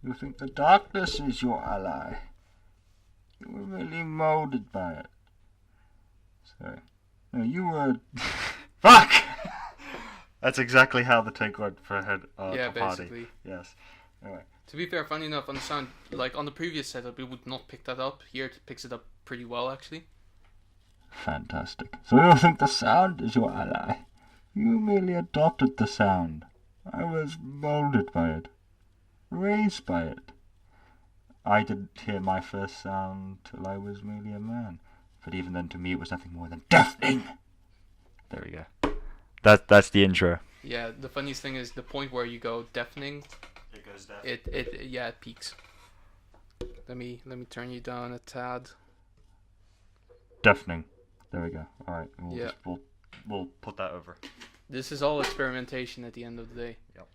You think the darkness is your ally. You were really molded by it. Sorry. No, you were... Fuck! That's exactly how the take went for head Yeah, party. basically. Yes. Anyway. To be fair, funny enough, on the sound, like on the previous setup, it would not pick that up. Here, it picks it up pretty well, actually. Fantastic. So you think the sound is your ally. You merely adopted the sound. I was molded by it. Raised by it. I didn't hear my first sound till I was merely a man. But even then, to me, it was nothing more than deafening. There we go. That's the intro. Yeah, the funniest thing is the point where you go deafening. It goes deaf. It peaks. Let me turn you down a tad. Deafening. There we go. All right. Yeah. We'll put that over. This is all experimentation at the end of the day. Yep.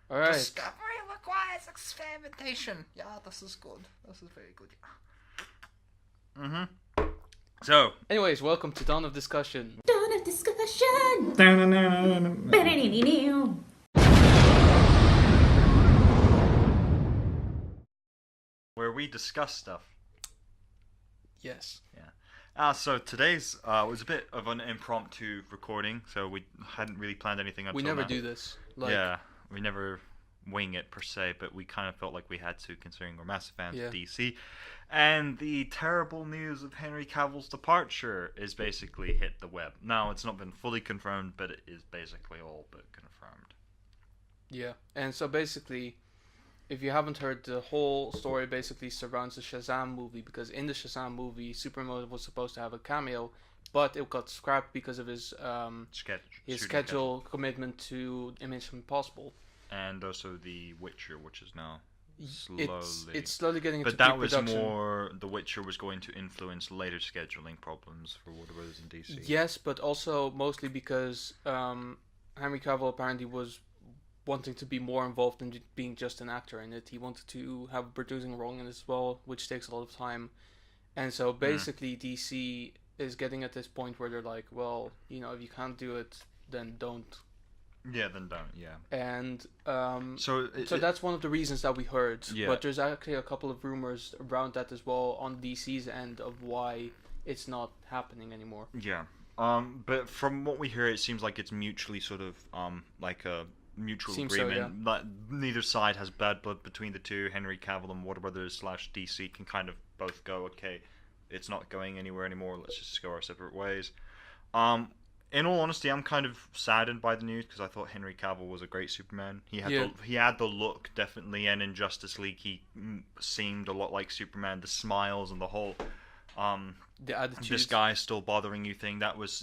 All right. Discovery requires experimentation. Yeah, this is good. This is very good. Mm-hmm. So. Anyways, welcome to Dawn of Discussion. Dawn of Discussion. Where we discuss stuff. Yes. Yeah. So today's was a bit of an impromptu recording, so we hadn't really planned anything until We never now. do this. Like, Yeah, we never wing it per se, but we kind of felt like we had to, considering we're massive fans of DC. And the terrible news of Henry Cavill's departure is basically hit the web. Now, it's not been fully confirmed, but it is basically all but confirmed. Yeah, and so basically, if you haven't heard, the whole story basically surrounds the Shazam movie, because in the Shazam movie, Superman was supposed to have a cameo, but it got scrapped because of his schedule commitment to Mission Impossible. And also The Witcher, which is now slowly... It's slowly getting into But that was pre-production. more... The Witcher was going to influence later scheduling problems for Warner Bros. In DC. Yes, but also mostly because Henry Cavill apparently was wanting to be more involved in being just an actor in it. He wanted to have a producing role in it as well, which takes a lot of time. And so basically DC is getting at this point where they're like, well, you know, if you can't do it, then don't. Yeah, then don't, yeah. And So that's one of the reasons that we heard. Yeah. But there's actually a couple of rumors around that as well on DC's end of why it's not happening anymore. Yeah. But from what we hear, it seems like it's mutually sort of like a mutual Seems so, agreement. That neither side has bad blood between the two. Henry Cavill and Warner Brothers / DC can kind of both go, okay, it's not going anywhere anymore. Let's just go our separate ways. In all honesty, I'm kind of saddened by the news because I thought Henry Cavill was a great Superman. He had the look, definitely, and in Justice League he seemed a lot like Superman. The smiles and the whole The attitude. this guy still bothering you thing, that was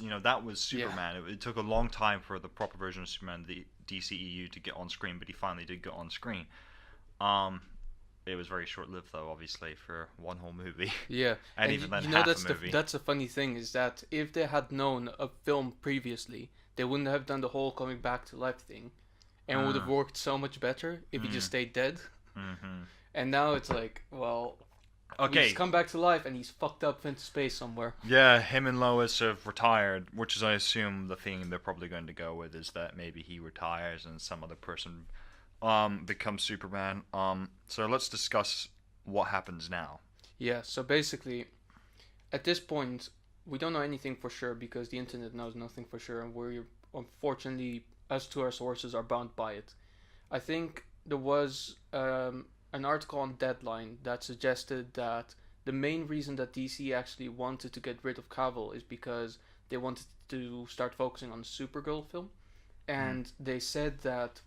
Superman. It took a long time for the proper version of Superman, the DCEU, to get on screen, but he finally did get on screen. It was very short-lived, though, obviously, for one whole movie. Yeah, and even then, half a movie. That's a funny thing, is that if they had known a film previously, they wouldn't have done the whole coming back to life thing, and it would have worked so much better if he just stayed dead. Mm-hmm. And now it's like, well, Okay. he's come back to life and he's fucked up into space somewhere. Yeah, him and Lois have retired, which is, I assume, the thing they're probably going to go with, is that maybe he retires and some other person becomes Superman. So let's discuss what happens now. Yeah, so basically, at this point, we don't know anything for sure because the internet knows nothing for sure, and we're, unfortunately, as to our sources, are bound by it. I think there was an article on Deadline that suggested that the main reason that DC actually wanted to get rid of Cavill is because they wanted to start focusing on the Supergirl film, and they said that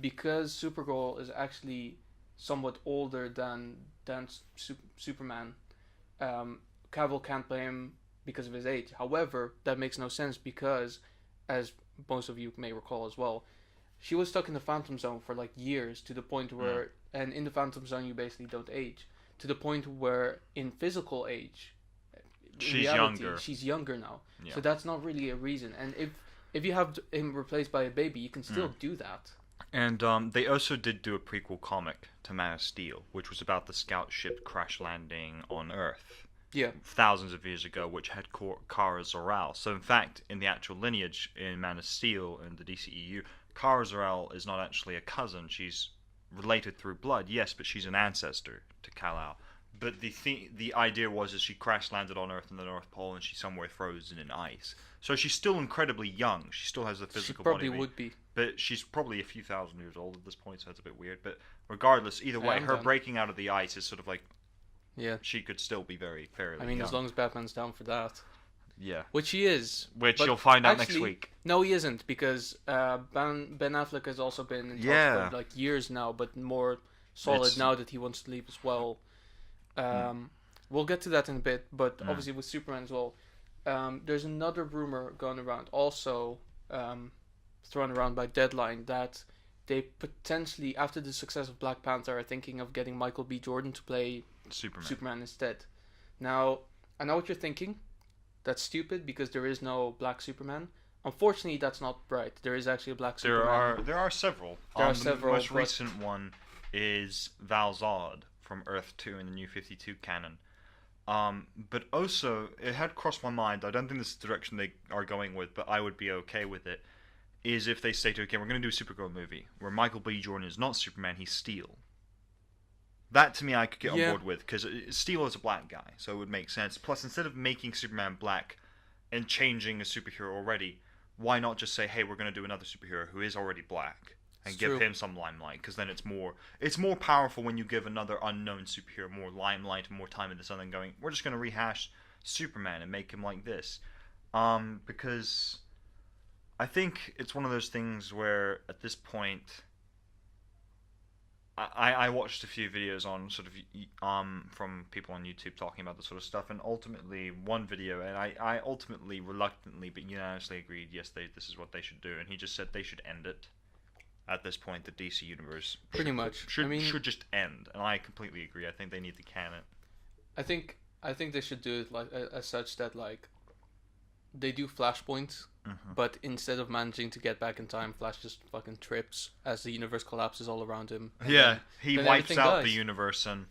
because Supergirl is actually somewhat older than Superman, Cavill can't play him because of his age. However, that makes no sense because, as most of you may recall as well, she was stuck in the Phantom Zone for like years, to the point where, and in the Phantom Zone you basically don't age, to the point where in physical age, She's younger. She's younger now. Yeah. So that's not really a reason. And if you have him replaced by a baby, you can still do that. And they also did do a prequel comic to Man of Steel, which was about the scout ship crash landing on Earth. Yeah. Thousands of years ago, which had Kara Zor-El. So in fact, in the actual lineage in Man of Steel and the DCEU, Kara Zor-El is not actually a cousin. She's related through blood, yes, but she's an ancestor to Kal-El. But the idea was is she crash landed on Earth in the North Pole and she's somewhere frozen in ice. So she's still incredibly young. She still has the physical body. She probably would be. But she's probably a few thousand years old at this point, so that's a bit weird. But regardless, either way, her breaking out of the ice is sort of like, yeah, she could still be very fairly I mean, young. as long as Batman's down for that. Yeah. Which he is. Which you'll find out next week. No, he isn't, because Ben Affleck has also been in talks for like years now, but more solid now that he wants to leave as well. We'll get to that in a bit, but obviously with Superman as well. There's another rumor going around, also thrown around by Deadline, that they potentially, after the success of Black Panther, are thinking of getting Michael B. Jordan to play Superman instead. Now, I know what you're thinking. That's stupid because there is no black Superman. Unfortunately, that's not right. There is actually a black Superman. There are several. The most recent one is Val Zod from Earth 2 in the New 52 canon. But also, it had crossed my mind, I don't think this is the direction they are going with, but I would be okay with it, is if they say, okay, we're going to do a Supergirl movie where Michael B. Jordan is not Superman, he's Steel. That, to me, I could get on board with, because Steel is a black guy, so it would make sense. Plus, instead of making Superman black and changing a superhero already, why not just say, hey, we're going to do another superhero who is already black and give him some limelight? Because then it's more powerful when you give another unknown superhero more limelight and more time in the sun than going, we're just going to rehash Superman and make him like this. Because I think it's one of those things where, at this point, I watched a few videos on sort of from people on YouTube talking about this sort of stuff, and ultimately one video, and I ultimately reluctantly but unanimously agreed, yes, this is what they should do, and he just said they should end it. At this point, the DC universe should just end, and I completely agree. I think they need to can it. I think they should do it like as such that like they do Flashpoint, but instead of managing to get back in time, Flash just fucking trips as the universe collapses all around him. Yeah, he wipes out the universe, and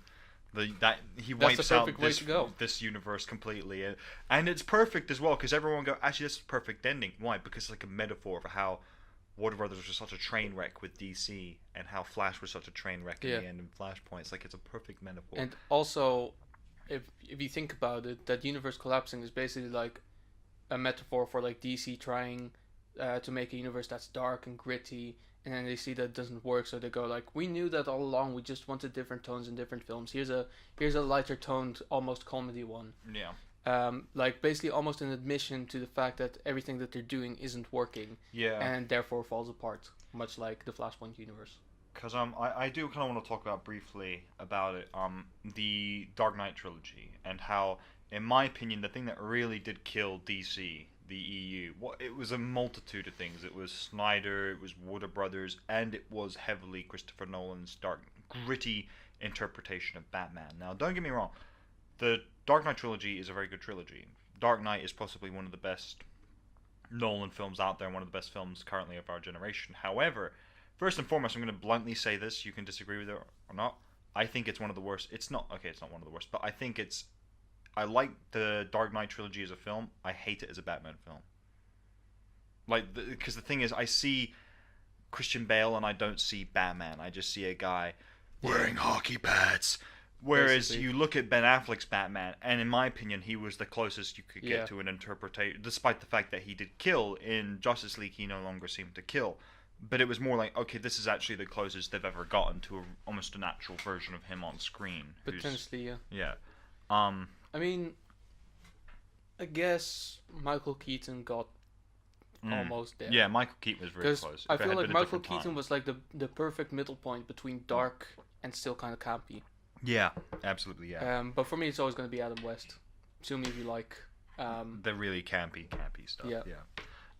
he wipes out this universe completely, and it's perfect as well because everyone go, actually, this is a perfect ending. Why? Because it's like a metaphor for how Warner Brothers was such a train wreck with DC, and how Flash was such a train wreck in the end in Flashpoint. It's like it's a perfect metaphor. And also, if you think about it, that universe collapsing is basically like a metaphor for like DC trying to make a universe that's dark and gritty, and then they see that it doesn't work, so they go like, we knew that all along, we just wanted different tones in different films. Here's a lighter toned, almost comedy one. Yeah. Like basically almost an admission to the fact that everything that they're doing isn't working, and therefore falls apart, much like the Flashpoint universe. Because I do kind of want to talk about briefly about it, the Dark Knight trilogy, and how, in my opinion, the thing that really did kill DC, the EU, it was a multitude of things. It was Snyder, it was Warner Brothers, and it was heavily Christopher Nolan's dark, gritty interpretation of Batman. Now, don't get me wrong, the Dark Knight trilogy is a very good trilogy. Dark Knight is possibly one of the best Nolan films out there, and one of the best films currently of our generation. However, first and foremost, I'm going to bluntly say this, you can disagree with it or not, I think it's one of the worst. It's not one of the worst, but I think I like the Dark Knight trilogy as a film. I hate it as a Batman film. Because the thing is, I see Christian Bale and I don't see Batman. I just see a guy wearing hockey pads. Whereas you look at Ben Affleck's Batman, and in my opinion, he was the closest you could get to an interpretation, despite the fact that he did kill. In Justice League, he no longer seemed to kill. But it was more like, okay, this is actually the closest they've ever gotten to almost a natural version of him on screen. Potentially, yeah. Yeah. I mean, I guess Michael Keaton got almost there. Yeah, Michael Keaton was very close. I feel like Michael Keaton was like the perfect middle point between dark and still kind of campy. Yeah, absolutely, yeah. But for me, it's always going to be Adam West. Sue me if you like. The really campy stuff. Yeah.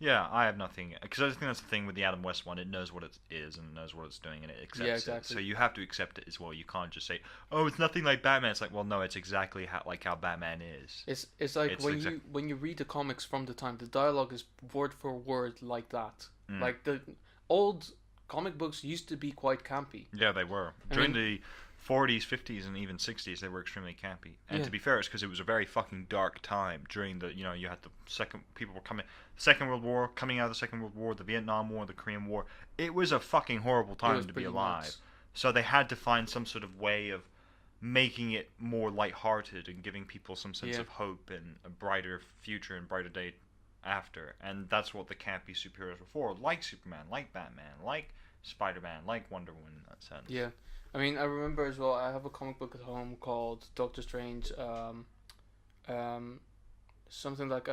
Yeah, I have nothing, because I just think that's the thing with the Adam West one. It knows what it is and knows what it's doing, and it accepts it. So you have to accept it as well. You can't just say, "Oh, it's nothing like Batman." It's like, well, no, it's exactly how Batman is. It's like when you read the comics from the time, the dialogue is word for word like that. Like the old comic books used to be quite campy. Yeah, they were during the 40s, 50s, and even 60s. They were extremely campy. And to be fair, it's because it was a very fucking dark time during the, you had the Second World War, coming out of the Second World War, the Vietnam War, the Korean War. It was a fucking horrible time to be alive. Nuts. So they had to find some sort of way of making it more lighthearted and giving people some sense of hope and a brighter future and brighter day after. And that's what the campy superheroes were for, like Superman, like Batman, like Spider-Man, like Wonder Woman in that sense. Yeah. I mean, I remember as well, I have a comic book at home called Doctor Strange, something like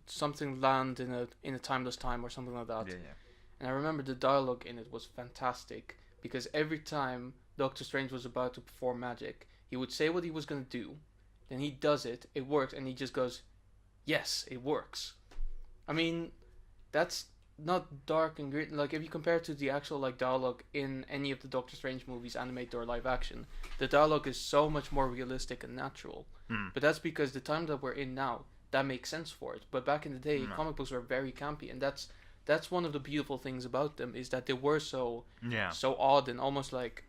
something land in a timeless time or something like that. Yeah, yeah. And I remember the dialogue in it was fantastic because every time Doctor Strange was about to perform magic, he would say what he was going to do, then he does it, it works, and he just goes, yes, it works. I mean, that's not dark and gritty. Like, if you compare it to the actual like dialogue in any of the Doctor Strange movies, animated or live action, the dialogue is so much more realistic and natural. But that's because the time that we're in now, that makes sense for it. But back in the day, comic books were very campy, and that's one of the beautiful things about them, is that they were so odd and almost like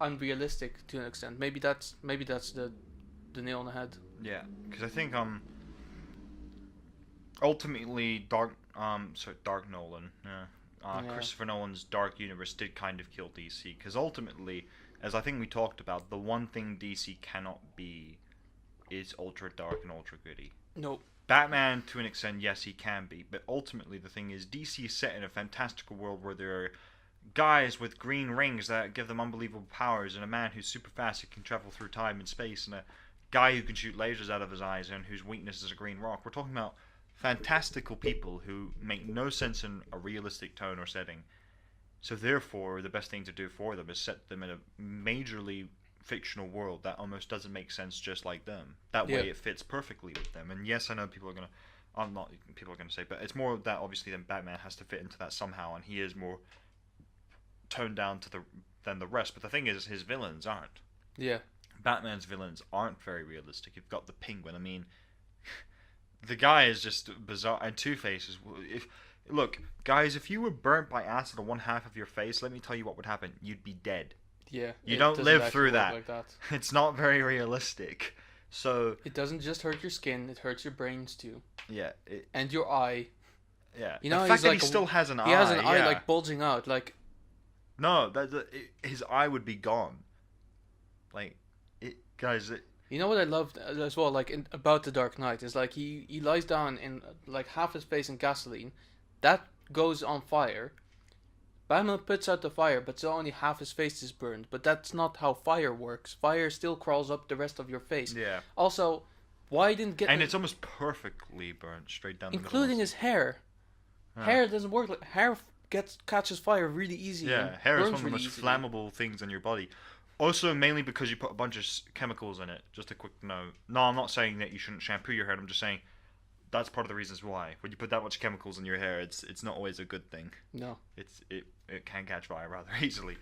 unrealistic to an extent. Maybe that's the nail on the head. Yeah, because I think ultimately Dark Nolan, Christopher Nolan's Dark Universe did kind of kill DC, because ultimately, as I think we talked about, the one thing DC cannot be is ultra dark and ultra gritty. Nope. Batman, to an extent, yes, he can be, but ultimately the thing is, DC is set in a fantastical world where there are guys with green rings that give them unbelievable powers, and a man who's super fast who can travel through time and space, and a guy who can shoot lasers out of his eyes and whose weakness is a green rock. We're talking about fantastical people who make no sense in a realistic tone or setting. So therefore, the best thing to do for them is set them in a majorly fictional world that almost doesn't make sense just like them. That way it fits perfectly with them. And yes, I know people are going to say, but it's more that obviously then Batman has to fit into that somehow, and he is more toned down than the rest. But the thing is, his villains aren't. Yeah. Batman's villains aren't very realistic. You've got the Penguin. I mean, the guy is just bizarre. And Two-Face is... Look, guys, if you were burnt by acid on one half of your face, let me tell you what would happen. You'd be dead. Yeah. You don't live through that. Like that. It's not very realistic. So... It doesn't just hurt your skin, it hurts your brains too. Yeah. And your eye. Yeah. You know, the fact that he still has an eye. He has an eye like bulging out. Like... No, his eye would be gone. Like, guys... You know what I loved as well, like about the Dark Knight, is like he lies down in like half his face in gasoline, that goes on fire. Batman puts out the fire, but still only half his face is burned. But that's not how fire works. Fire still crawls up the rest of your face. Yeah. Also, why didn't get... And it's almost perfectly burnt straight down the middle. Including his hair. Hair doesn't work. Like, hair catches fire really easy. Yeah, hair is one of the most flammable things on your body. Also, mainly because you put a bunch of chemicals in it. Just a quick note. No, I'm not saying that you shouldn't shampoo your hair. I'm just saying that's part of the reasons why. When you put that much chemicals in your hair, it's not always a good thing. No. It can catch fire rather easily.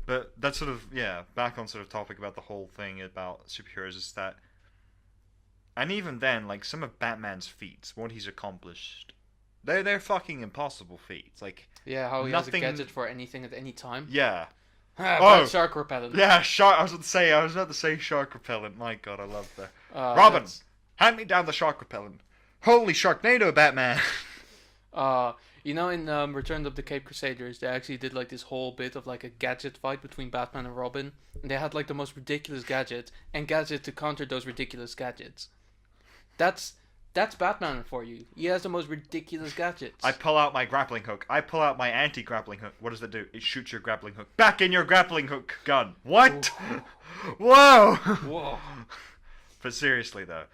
But that's sort of, back on sort of topic about the whole thing about superheroes is that... And even then, like, some of Batman's feats, what he's accomplished, they're fucking impossible feats. Like... Yeah, how he has a gadget for anything at any time. Yeah. Shark repellent. Yeah, shark. I was about to say shark repellent. My God, I love that. Robin, hand me down the shark repellent. Holy Sharknado, Batman. You know, in Return of the Cape Crusaders, they actually did like this whole bit of like a gadget fight between Batman and Robin, and they had like the most ridiculous gadget and gadget to counter those ridiculous gadgets. That's Batman for you. He has the most ridiculous gadgets. I pull out my grappling hook. I pull out my anti-grappling hook. What does it do? It shoots your grappling hook back in your grappling hook gun. What? Whoa! Whoa! But seriously though,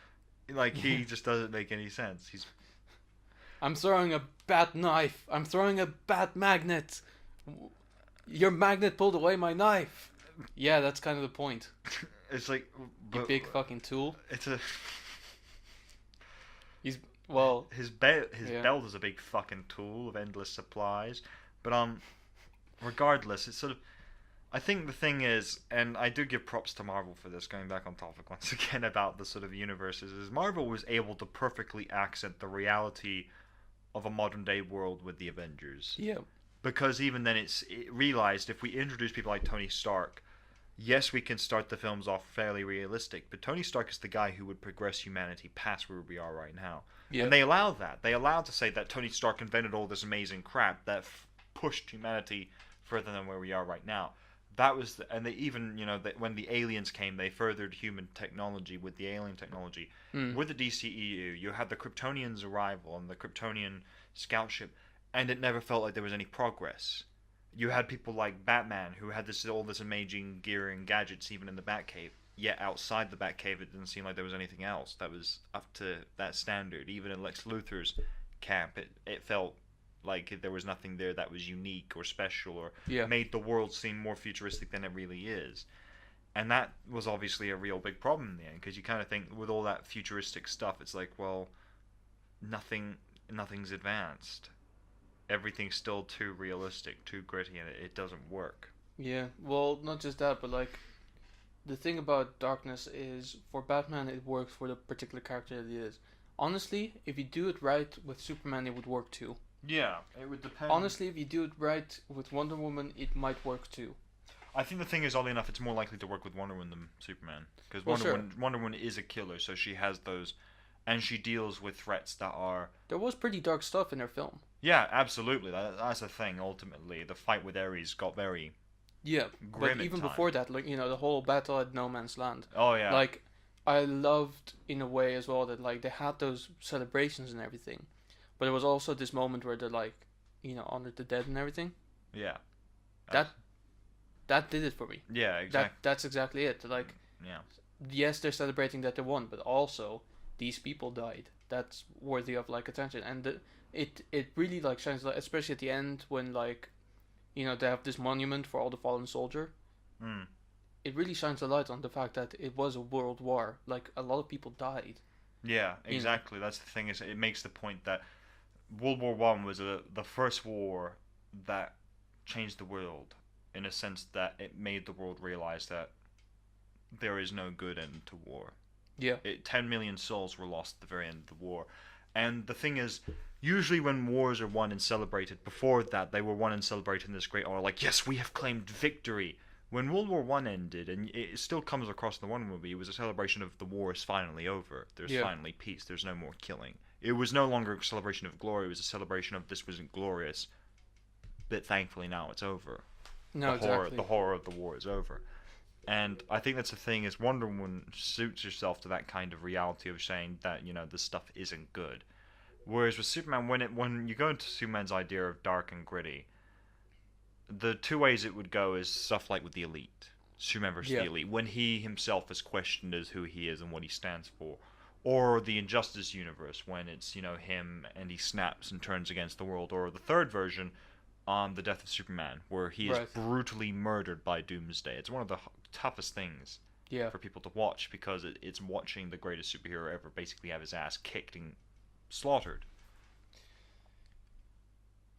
like he just doesn't make any sense. I'm throwing a bat knife. I'm throwing a bat magnet. Your magnet pulled away my knife. Yeah, that's kind of the point. It's like... You big fucking tool. It's a... His belt is a big fucking tool of endless supplies. But regardless, it's sort of... I think the thing is, and I do give props to Marvel for this, going back on topic once again about the sort of universes, is Marvel was able to perfectly accent the reality of a modern day world with the Avengers. Yeah. Because even then it realized if we introduce people like Tony Stark, yes, we can start the films off fairly realistic, but Tony Stark is the guy who would progress humanity past where we are right now. Yeah. And they allow that. They allow to say that Tony Stark invented all this amazing crap that pushed humanity further than where we are right now. That was, and they even, when the aliens came, they furthered human technology with the alien technology. With the DCEU, you had the Kryptonians' arrival and the Kryptonian scout ship, and it never felt like there was any progress. You had people like Batman, who had all this amazing gear and gadgets, even in the Batcave. Yet outside the Batcave, it didn't seem like there was anything else that was up to that standard. Even in Lex Luthor's camp, it felt like there was nothing there that was unique or special or made the world seem more futuristic than it really is. And that was obviously a real big problem in the end, because you kind of think with all that futuristic stuff, it's like, well, nothing's advanced. Everything's still too realistic, too gritty, and it doesn't work. Yeah, well, not just that, but like, the thing about darkness is, for Batman, it works for the particular character that he is. Honestly, if you do it right with Superman, it would work too. Yeah, it would depend. Honestly, if you do it right with Wonder Woman, it might work too. I think the thing is, oddly enough, it's more likely to work with Wonder Woman than Superman. Because Wonder Woman is a killer, so she has those, and she deals with threats that are... There was pretty dark stuff in her film. Yeah, absolutely. That's the thing, ultimately. The fight with Ares got very grim but even at before times. that, like, the whole battle at No Man's Land. Oh, yeah. Like, I loved, in a way, as well, that, like, they had those celebrations and everything. But there was also this moment where they're like, honored the dead and everything. Yeah. That did it for me. Yeah, exactly. That's exactly it. Like, yeah. Yes, they're celebrating that they won, but also these people died. That's worthy of like attention, and it really like shines light, especially at the end when like, they have this monument for all the fallen soldier. It really shines a light on the fact that it was a world war. Like, a lot of people died. Yeah, exactly. That's the thing, is it makes the point that World War One was the first war that changed the world, in a sense that it made the world realize that there is no good end to war. Yeah. 10 million souls were lost at the very end of the war. And the thing is, usually when wars are won and celebrated, before that, they were won and celebrated in this great honor, like, yes, we have claimed victory. When World War One ended, and it still comes across in the one movie, it was a celebration of the war is finally over. There's finally peace. There's no more killing. It was no longer a celebration of glory. It was a celebration of this wasn't glorious, but thankfully now it's over. No, exactly. The horror of the war is over. And I think that's the thing, is Wonder Woman suits herself to that kind of reality of saying that, this stuff isn't good. Whereas with Superman, when you go into Superman's idea of dark and gritty, the two ways it would go is stuff like with the Elite. Superman versus the Elite. When he himself is questioned as who he is and what he stands for. Or the Injustice universe, when it's, him and he snaps and turns against the world. Or the third version, on The Death of Superman, where he is brutally murdered by Doomsday. It's one of the toughest things for people to watch, because it's watching the greatest superhero ever basically have his ass kicked and slaughtered.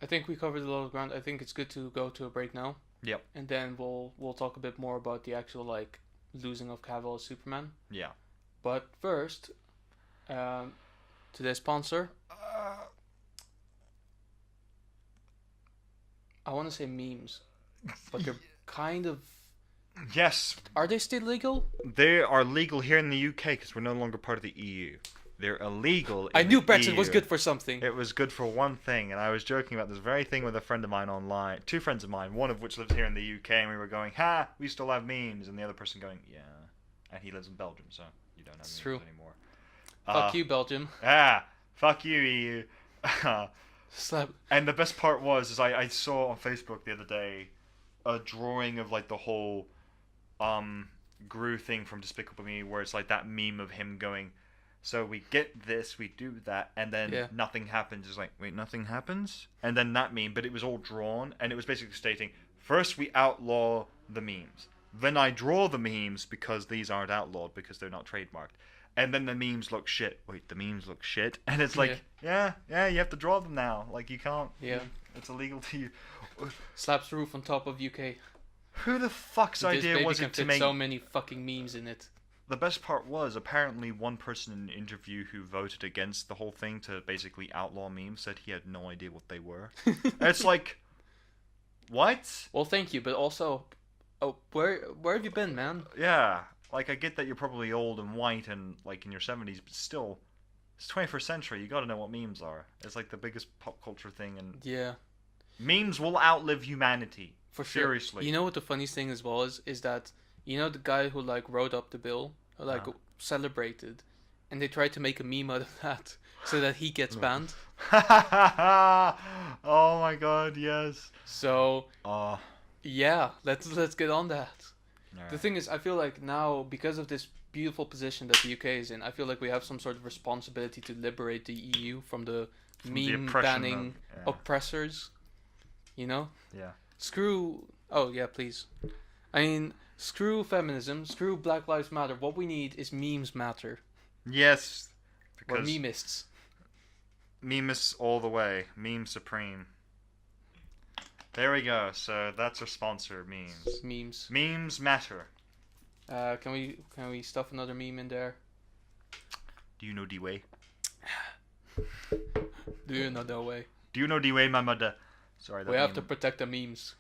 I think we covered a lot of ground. I think it's good to go to a break now. Yep. And then we'll talk a bit more about the actual like losing of Cavill as Superman. Yeah. But first, today's sponsor. I want to say memes, but they're kind of... Yes. Are they still legal? They are legal here in the UK because we're no longer part of the EU. They're illegal. I knew Brexit was good for something. It was good for one thing, and I was joking about this very thing with a friend of mine online. Two friends of mine, one of which lives here in the UK, and we were going, "Ha, we still have memes," and the other person going, "Yeah," and he lives in Belgium, so you don't have memes anymore. Fuck you, Belgium. Fuck you, EU. Slap. And the best part was, I saw on Facebook the other day a drawing of like the whole Gru thing from Despicable Me, where it's like that meme of him going, so we get this, we do that, and then nothing happens. It's like, wait, nothing happens? And then that meme, but it was all drawn, and it was basically stating, first we outlaw the memes, then I draw the memes because these aren't outlawed because they're not trademarked. And then the memes look shit. Wait, the memes look shit? And it's like, yeah, you have to draw them now. Like, you can't. Yeah. It's illegal to use. Slaps roof on top of UK. Who the fuck's idea was it to make... so many fucking memes in it. The best part was, apparently one person in an interview who voted against the whole thing to basically outlaw memes said he had no idea what they were. It's like, what? Well, thank you, but also, where have you been, man? Yeah. Like, I get that you're probably old and white and, like, in your 70s, but still, it's 21st century. You gotta know what memes are. It's, like, the biggest pop culture thing. And yeah. Memes will outlive humanity. For sure. Seriously. You know what the funniest thing as well is that you know the guy who like wrote up the bill, like celebrated, and they tried to make a meme out of that so that he gets banned. Oh my god, yes. So yeah, let's get on that. Alright. The thing is, I feel like now because of this beautiful position that the UK is in, I feel like we have some sort of responsibility to liberate the EU from the the meme oppression banning of- oppressors. You know? Yeah. Screw. Oh yeah, please. I mean, screw feminism. Screw Black Lives Matter. What we need is memes matter. Yes. Or Because memists. memes all the way. Meme supreme. There we go. So that's our sponsor, memes. Memes. Memes matter. Can we stuff another meme in there? Do you know D-Way? Do you know that way? Do you know D-Way, my mother? Sorry, that We have meme- to protect the memes.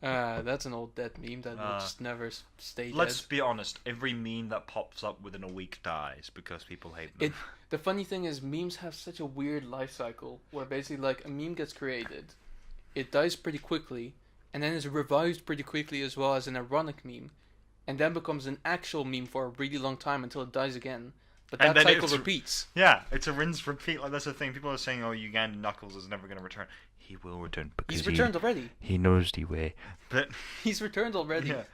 That's an old dead meme that will just never stay Let's dead. be honest. Every meme that pops up within a week dies because people hate them. The funny thing is, memes have such a weird life cycle where basically, like, a meme gets created, it dies pretty quickly, and then is revived pretty quickly as well as an ironic meme, and then becomes an actual meme for a really long time until it dies again. But And that then cycle it's- repeats. Yeah, it's a rinse repeat. Like that's the thing. People are saying, "Oh, Uganda Knuckles is never going to return." He will return because He's returned already. He knows the way. But He's returned already. yeah.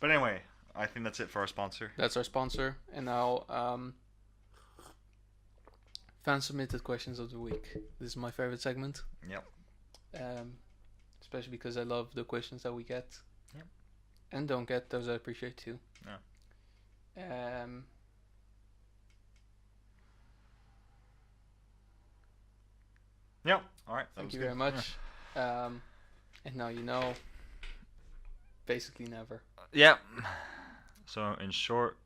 But anyway, I think that's it for our sponsor. That's our sponsor. And now, fan submitted questions of the week. This is my favorite segment. Yep. Especially because I love the questions that we get. Yep. And don't get, those I appreciate too. Yeah. Yep. All right. Thank you very much. And now you know. Basically never. Yep. So in short,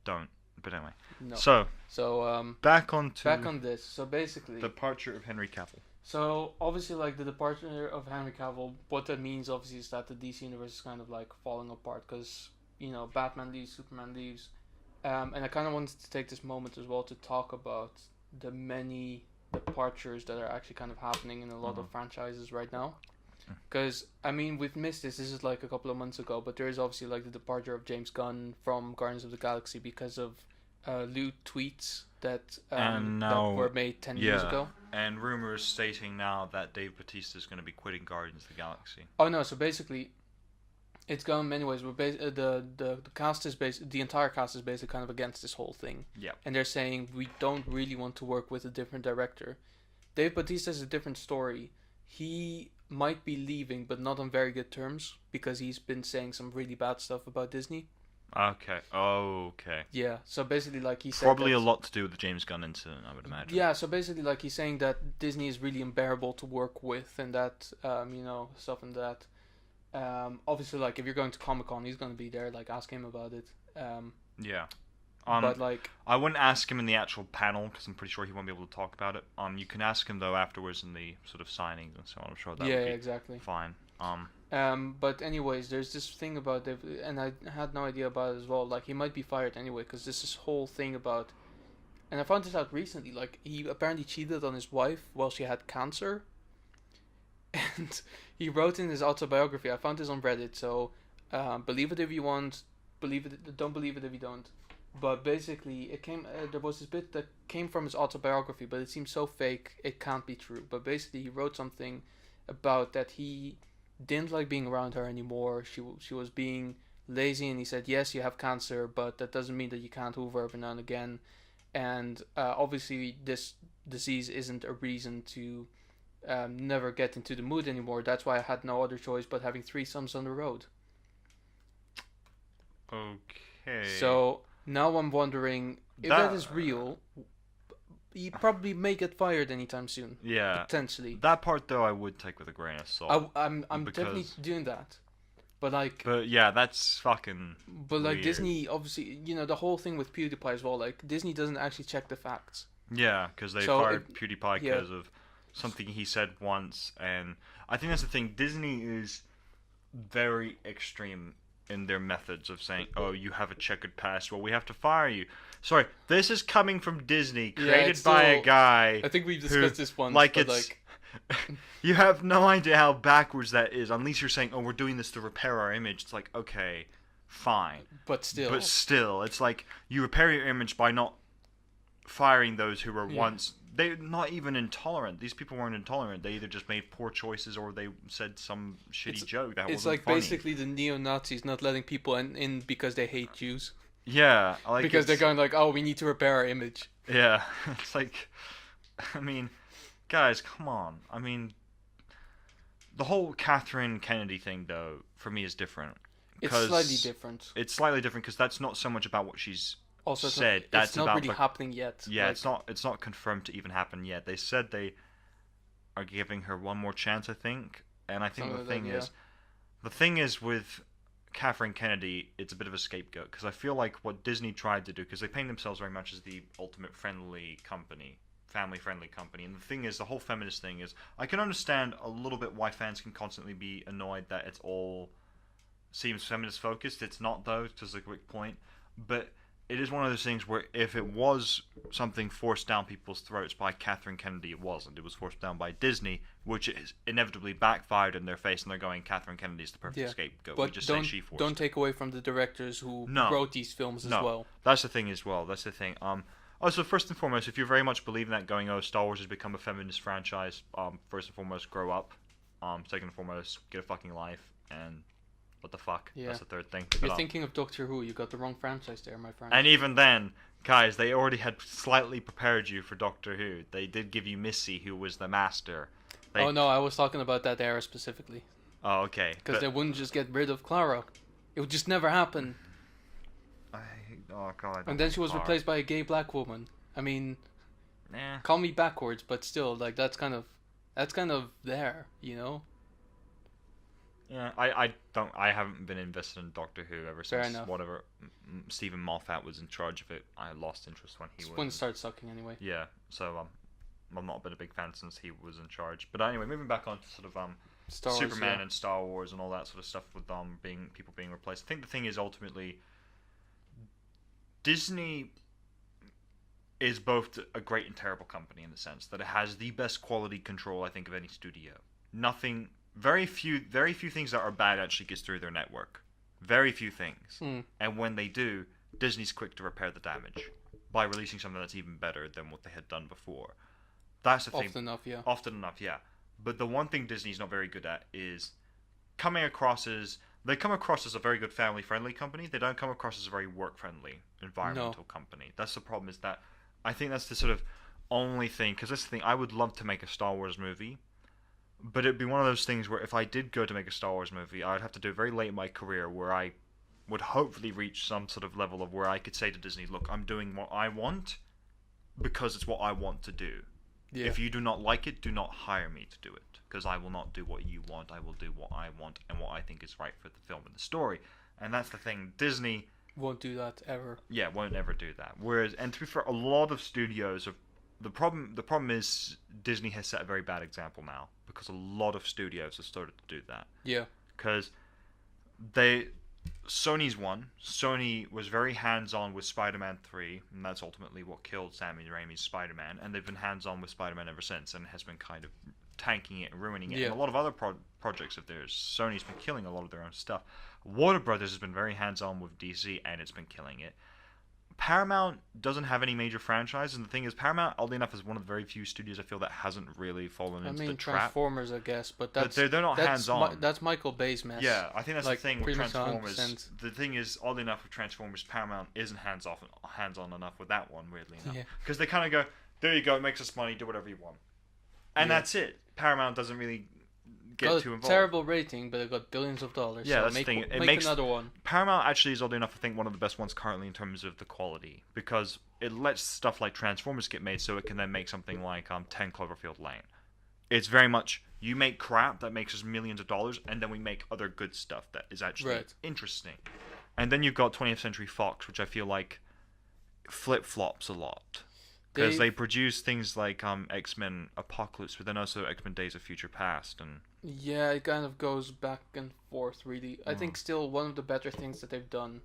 don't. But anyway. No. So So back on this. So basically. departure of Henry Cavill. So obviously, like the departure of Henry Cavill, what that means obviously is that the DC universe is kind of like falling apart because Batman leaves, Superman leaves, and I kind of wanted to take this moment as well to talk about the many departures that are actually kind of happening in a lot of franchises right now. Because I mean, we've missed this. This is like a couple of months ago, but there is obviously like the departure of James Gunn from Guardians of the Galaxy because of lewd tweets that And now- that were made 10 years ago. And rumors stating now that Dave Bautista is going to be quitting Guardians of the Galaxy. Oh no! So basically, it's gone many ways. We're the cast is the entire cast is basically kind of against this whole thing. Yeah. And they're saying we don't really want to work with a different director. Dave Bautista is a different story. He might be leaving, but not on very good terms because he's been saying some really bad stuff about Disney. Okay. Okay. Yeah. So basically, like he said, Probably that- a lot to do with the James Gunn incident, I would imagine. Yeah, so basically, like he's saying that Disney is really unbearable to work with, and that stuff and that. Obviously, like if you're going to Comic-Con, he's going to be there. Like ask him about it. Yeah. But like, I wouldn't ask him in the actual panel because I'm pretty sure he won't be able to talk about it. You can ask him though afterwards in the sort of signings and so on. I'm sure that yeah, would be exactly. fine. But anyways, there's this thing about Dave, and I had no idea about it as well. Like he might be fired anyway because this whole thing about, and I found this out recently. Like he apparently cheated on his wife while she had cancer, and he wrote in his autobiography. I found this on Reddit, so believe it if you want, believe it. Don't believe it if you don't. But basically, it came. There was this bit that came from his autobiography, but it seems so fake it can't be true. But basically, he wrote something about that he didn't like being around her anymore. She was being lazy, and he said, yes, you have cancer, but that doesn't mean that you can't hoover every now and again. And obviously, this disease isn't a reason to never get into the mood anymore. That's why I had no other choice but having threesomes on the road. Okay. So now I'm wondering if that is real. He probably may get fired anytime soon. Yeah. Potentially. That part though, I would take with a grain of salt. I'm definitely because- doing that. But like, But yeah, that's fucking. but like weird. Disney, obviously, the whole thing with PewDiePie as well. Like Disney doesn't actually check the facts. Yeah, because they So fired PewDiePie yeah. because of something he said once, and I think that's the thing. Disney is very extreme in their methods of saying, "Oh, you have a checkered past. Well, we have to fire you." Sorry, this is coming from Disney, created it's by a still- guy. I think we've who, discussed this once. Like but it's, you have no idea how backwards that is. Unless you're saying, "Oh, we're doing this to repair our image." It's like, okay, fine, but still, it's like you repair your image by not firing those who were Yeah. once. They're not even intolerant. These people weren't intolerant. They either just made poor choices or they said some shitty joke that it's wasn't like funny. basically the neo-Nazis not letting people in because they hate Jews. Yeah, like Because they're it's- going like, oh, we need to repair our image. Yeah, it's like, I mean, guys, come on. I mean, the whole Catherine Kennedy thing, though, for me is different. It's 'Cause slightly different. It's slightly different because that's not so much about what she's Also, it's said. not, That's it's not about really the- happening yet. Yeah, Like, it's not confirmed to even happen yet. They said they are giving her one more chance, I think. And I think Something the like thing that, is, the thing is with Catherine Kennedy, it's a bit of a scapegoat because I feel like what Disney tried to do, because they paint themselves very much as the ultimate friendly company, family friendly company. And the thing is, the whole feminist thing is, I can understand a little bit why fans can constantly be annoyed that it's all seems feminist focused. It's not though, just a quick point. But it is one of those things where if it was something forced down people's throats by Catherine Kennedy, it wasn't. It was forced down by Disney, which is inevitably backfired in their face, and they're going, Catherine Kennedy's the perfect Yeah, scapegoat. We but just don't say she forced don't it. take away from the directors who No. wrote these films as No. well. That's the thing as well. That's the thing. Also, first and foremost, if you very much believe in that, going, oh, Star Wars has become a feminist franchise, first and foremost, grow up. Second and foremost, get a fucking life. And what the fuck? Yeah. That's the third thing. You're But, thinking of Doctor Who. You got the wrong franchise there, my friend. and even then, guys, they already had slightly prepared you for Doctor Who. They did give you Missy, who was the master. Oh no, I was talking about that era specifically. Oh, okay. Because But- they wouldn't just get rid of Clara. It would just never happen. Oh god. I don't And then she was like Clara. replaced by a gay black woman. I mean, Nah. call me backwards, but still, like that's kind of there, you know. Yeah, I haven't been invested in Doctor Who ever Fair since enough. whatever Stephen Moffat was in charge of it. I lost interest when he It's was. when it started sucking anyway. Yeah, so I've not been a big fan since he was in charge. But anyway, moving back on to sort of Star Wars, Superman yeah. and Star Wars and all that sort of stuff with people being replaced. I think the thing is ultimately Disney is both a great and terrible company in the sense that it has the best quality control I think of any studio. Nothing, very few things that are bad actually gets through their network. Very few things. And when they do, Disney's quick to repair the damage by releasing something that's even better than what they had done before. That's the thing. Often enough, yeah. But the one thing Disney's not very good at is coming across as they come across as a very good family-friendly company. They don't come across as a very work-friendly, environmental company. That's the problem. Is that I think that's the sort of only thing. Because that's the thing. I would love to make a Star Wars movie, but it'd be one of those things where if I did go to make a Star Wars movie, I'd have to do it very late in my career, where I would hopefully reach some sort of level of where I could say to Disney, "Look, I'm doing what I want because it's what I want to do. Yeah. If you do not like it, do not hire me to do it, because I will not do what you want. I will do what I want and what I think is right for the film and the story." And that's the thing. Disney, won't do that ever. yeah, won't ever do that. Whereas, and to be fair, a lot of studios have the problem is Disney has set a very bad example now, because a lot of studios have started to do that. Yeah. Because Sony's one. Sony was very hands-on with Spider-Man 3, and that's ultimately what killed Sam Raimi's Spider-Man, and they've been hands-on with Spider-Man ever since, and has been kind of tanking it and ruining it. Yeah. And a lot of other projects of theirs, Sony's been killing a lot of their own stuff. Warner Brothers has been very hands-on with DC, and it's been killing it. Paramount doesn't have any major franchise, and the thing is, Paramount, oddly enough, is one of the very few studios I feel that hasn't really fallen into the trap. Transformers, I guess, but that's they're not hands-on. That's Michael Bay's mess. Yeah, I think that's Like, the thing with pretty much Transformers. 100%. The thing is, oddly enough, with Transformers, Paramount isn't hands-on enough with that one, weirdly enough. Yeah. Because they kind of go, there you go, it makes us money, do whatever you want. And Yeah. that's it. Paramount doesn't really get Got too a involved. terrible rating, but it got billions of dollars. Yeah, so that's the make, thing. It make makes- another one. Paramount actually is, oddly enough, I think one of the best ones currently in terms of the quality, because it lets stuff like Transformers get made so it can then make something like 10 Cloverfield Lane. It's very much, you make crap that makes us millions of dollars, and then we make other good stuff that is actually Right. interesting. And then you've got 20th Century Fox, which I feel like flip-flops a lot. because they produce things like X-Men Apocalypse, but then also X-Men Days of Future Past, and Yeah, it kind of goes back and forth, really. I think still one of the better things that they've done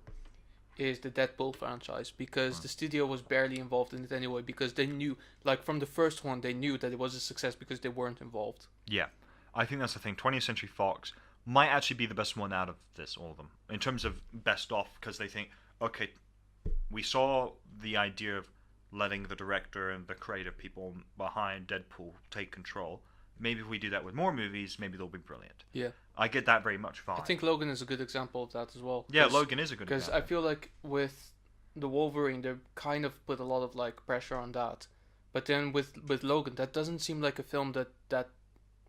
is the Deadpool franchise, because the studio was barely involved in it anyway, because they knew, like from the first one, they knew that it was a success because they weren't involved. yeah, I think that's the thing. 20th Century Fox might actually be the best one out of this, all of them, in terms of best off, because they think, okay, we saw the idea of letting the director and the creative people behind Deadpool take control. Maybe if we do that with more movies, maybe they'll be brilliant. Yeah. I get that very much fine. I think Logan is a good example of that as well. Yeah, Logan is a good Because example. I feel like with the Wolverine, they kind of put a lot of like pressure on that. But then with Logan, that doesn't seem like a film that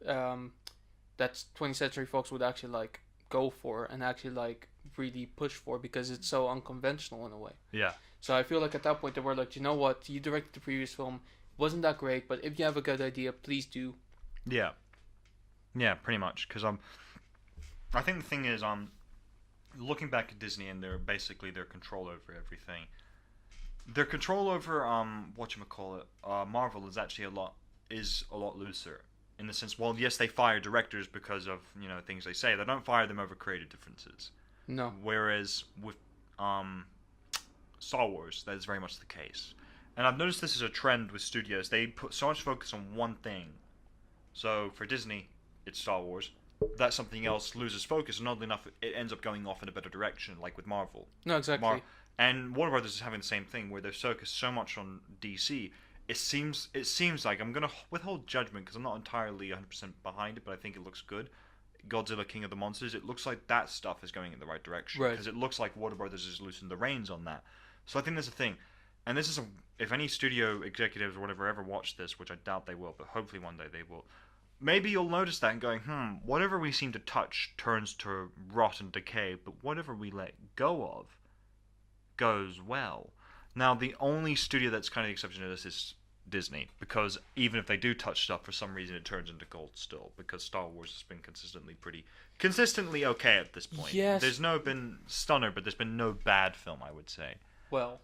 20th Century Fox would actually like go for and actually like really push for, because it's so unconventional in a way. Yeah. So I feel like at that point they were like, you know what, you directed the previous film, wasn't that great, but if you have a good idea, please do. Yeah. Yeah, pretty much. Because I think the thing is, looking back at Disney and their control over everything. Their control over Marvel is actually a lot looser. In the sense, well, yes, they fire directors because of things they say. They don't fire them over creative differences. No. Whereas with Star Wars, that is very much the case. And I've noticed this is a trend with studios. They put so much focus on one thing. So for Disney, it's Star Wars. That something else loses focus, and oddly enough, it ends up going off in a better direction, like with Marvel. No, exactly. And Warner Brothers is having the same thing, where they're focused so much on DC. It seems like, I'm going to withhold judgment because I'm not entirely 100% behind it, but I think it looks good. Godzilla King of the Monsters, it looks like that stuff is going in the right direction. Right. Because it looks like Warner Brothers has loosened the reins on that. So I think there's a thing. And this is if any studio executives or whatever ever watch this, which I doubt they will, but hopefully one day they will, maybe you'll notice that and going, whatever we seem to touch turns to rot and decay, but whatever we let go of goes well. Now, the only studio that's kind of the exception to this is Disney, because even if they do touch stuff, for some reason it turns into gold still, because Star Wars has been consistently okay at this point. Yes. There's no been stunner, but there's been no bad film, I would say. Well,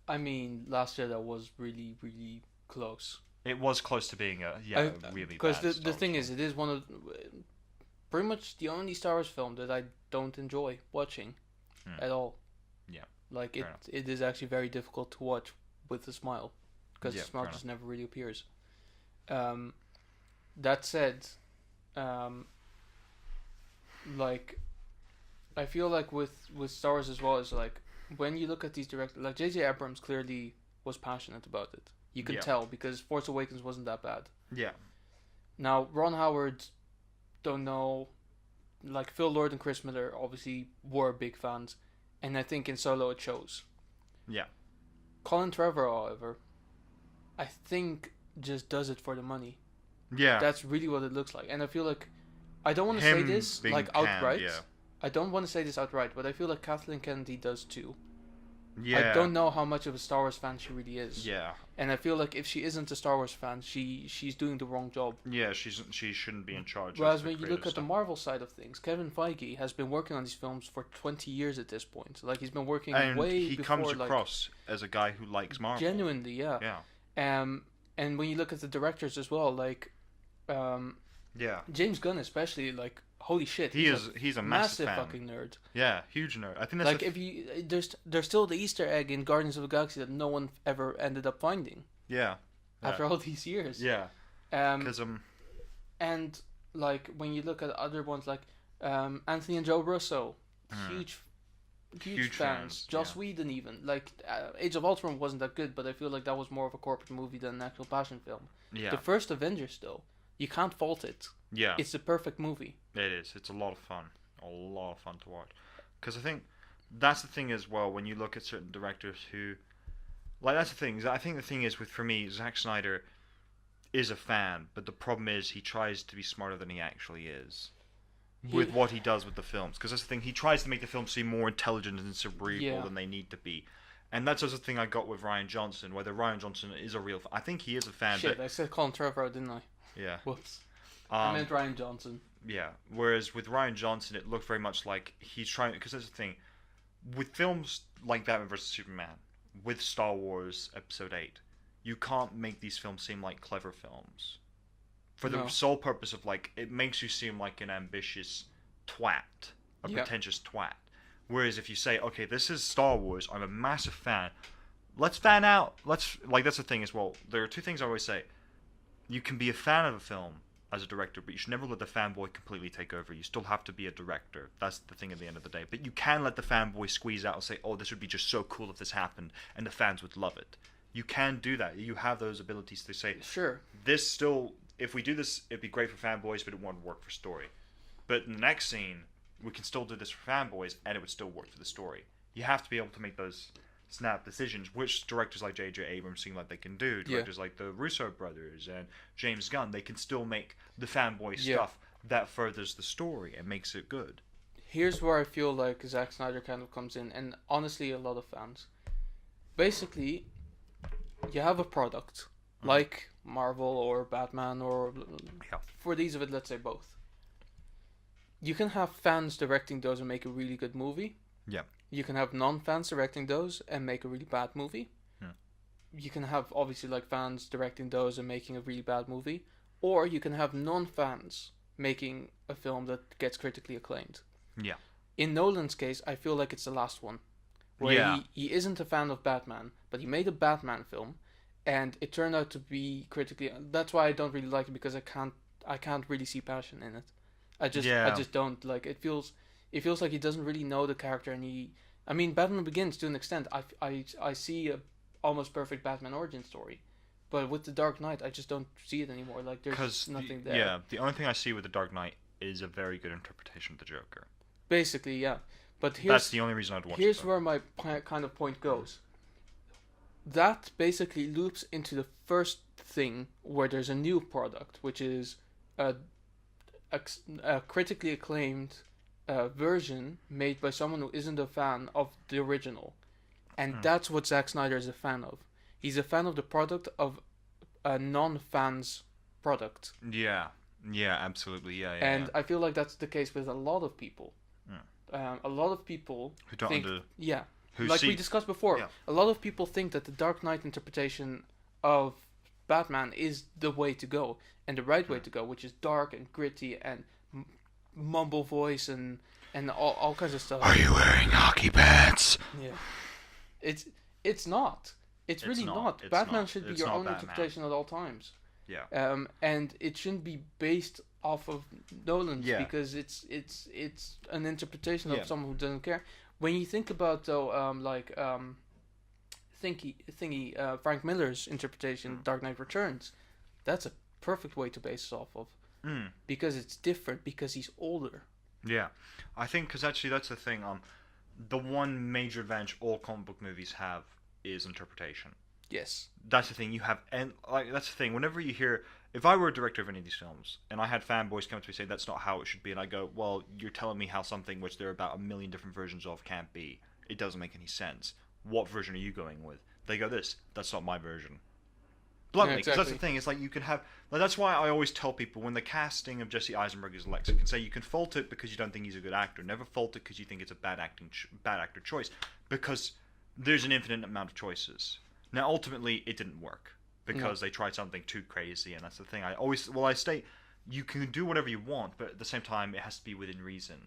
I mean, last year that was really, really close. It was close to being a really because bad the thing is, it is one of pretty much the only Star Wars film that I don't enjoy watching at all. Yeah, like fair enough. it is actually very difficult to watch with a smile, because the smile fair just never really appears. That said, like I feel like with Star Wars as well, is like when you look at these directors, like J.J. Abrams clearly was passionate about it. You can tell, because Force Awakens wasn't that bad. Yeah. Now, Ron Howard, don't know, like Phil Lord and Chris Miller obviously were big fans, and I think in Solo it shows. Yeah. Colin Trevorrow, however, I think just does it for the money. Yeah. That's really what it looks like. And I feel like, I don't want to say this like outright. Yeah. I don't want to say this outright, but I feel like Kathleen Kennedy does too. Yeah. I don't know how much of a Star Wars fan she really is. Yeah. And I feel like if she isn't a Star Wars fan, she's doing the wrong job. Yeah, she shouldn't be in charge. Whereas when you look at the Marvel side of things, Kevin Feige has been working on these films for 20 years at this point. Like, he's been working way he before. comes across as a guy who likes Marvel. Genuinely, yeah. Yeah. And when you look at the directors as well, like, yeah. James Gunn especially, like, holy shit, he's a massive fan. fucking nerd. Yeah, huge nerd. I think that's like there's still the Easter egg in Guardians of the Galaxy that no one ever ended up finding. Yeah. After all these years. Yeah. Because and like when you look at other ones like Anthony and Joe Russo, huge fans. Joss Whedon even, like Age of Ultron wasn't that good, but I feel like that was more of a corporate movie than an actual passion film. Yeah. The first Avengers though, you can't fault it. Yeah. It's the perfect movie. It is. It's a lot of fun. A lot of fun to watch. Because I think that's the thing as well when you look at certain directors who... Like, that's the thing. I think the thing is, for me, Zack Snyder is a fan, but the problem is he tries to be smarter than he actually is with what he does with the films. Because that's the thing. He tries to make the films seem more intelligent and cerebral than they need to be. And that's also the thing I got with Rian Johnson, whether Rian Johnson is a real... I think he is a fan. Shit, I said Colin Trevorrow, didn't I? Yeah. Whoops. I meant Rian Johnson. Yeah. Whereas with Rian Johnson, it looked very much like he's trying... Because that's the thing. With films like Batman vs. Superman, with Star Wars Episode 8, you can't make these films seem like clever films. For the No. sole purpose of, like, it makes you seem like an ambitious twat. A Yeah. pretentious twat. Whereas if you say, okay, this is Star Wars, I'm a massive fan, let's fan out. Let's, like, that's the thing as well. There are two things I always say. You can be a fan of a film as a director, but you should never let the fanboy completely take over. You still have to be a director. That's the thing at the end of the day. But you can let the fanboy squeeze out and say, oh, this would be just so cool if this happened, and the fans would love it. You can do that. You have those abilities to say, Sure. this still, if we do this, it'd be great for fanboys, but it won't work for story. But in the next scene, we can still do this for fanboys, and it would still work for the story. You have to be able to make those snap decisions, which directors like J.J. Abrams seem like they can do. Directors like the Russo brothers and James Gunn, they can still make the fanboy stuff that furthers the story and makes it good. Here's where I feel like Zack Snyder kind of comes in, and honestly, a lot of fans. Basically, you have a product like Marvel or Batman, or for these of it, let's say both. You can have fans directing those and make a really good movie. Yeah. You can have non-fans directing those and make a really bad movie. Yeah. You can have, obviously, like, fans directing those and making a really bad movie. Or you can have non-fans making a film that gets critically acclaimed. Yeah. In Nolan's case, I feel like it's the last one. Where Yeah. he isn't a fan of Batman, but he made a Batman film, and it turned out to be critically... That's why I don't really like it, because I can't really see passion in it. I just don't. Like, it feels like he doesn't really know the character, and I mean, Batman Begins, to an extent, I see a almost perfect Batman origin story, but with The Dark Knight, I just don't see it anymore. Like, there's nothing there. Yeah, the only thing I see with The Dark Knight is a very good interpretation of the Joker. Basically, yeah. But That's the only reason I'd watch it. Here's where my kind of point goes. That basically loops into the first thing where there's a new product, which is a critically acclaimed version made by someone who isn't a fan of the original. And that's what Zack Snyder is a fan of. He's a fan of the product of a non-fan's product. Yeah, absolutely, yeah. And I feel like that's the case with a lot of people. A lot of people who don't think, who like see, we discussed before, a lot of people think that the Dark Knight interpretation of Batman is the way to go, and the right way to go, which is dark and gritty and mumble voice and all kinds of stuff. Are you wearing hockey pads? Yeah, it's not. It's really not. It's Batman not. should be It's your not own Batman. interpretation at all times. Yeah. And it shouldn't be based off of Nolan's, Yeah. because it's an interpretation of Yeah. someone who doesn't care. When you think about though, Frank Miller's interpretation, Dark Knight Returns, that's a perfect way to base it off of, because it's different, because he's older. Yeah, I think because actually that's the thing. The one major advantage all comic book movies have is interpretation. Yes. That's the thing you have, and like that's the thing. Whenever you hear, if I were a director of any of these films, and I had fanboys come to me and say that's not how it should be, and I go, well, you're telling me how something which there are about 1 million different versions of can't be. It doesn't make any sense. What version are you going with? They go, that's not my version. Bluntly, because that's the thing. It's like you can have. Like, that's why I always tell people when the casting of Jesse Eisenberg as Lex, I can say you can fault it because you don't think he's a good actor. Never fault it because you think it's a bad actor choice, because there's an infinite amount of choices. Now, ultimately, it didn't work because they tried something too crazy, and that's the thing. I state you can do whatever you want, but at the same time, it has to be within reason.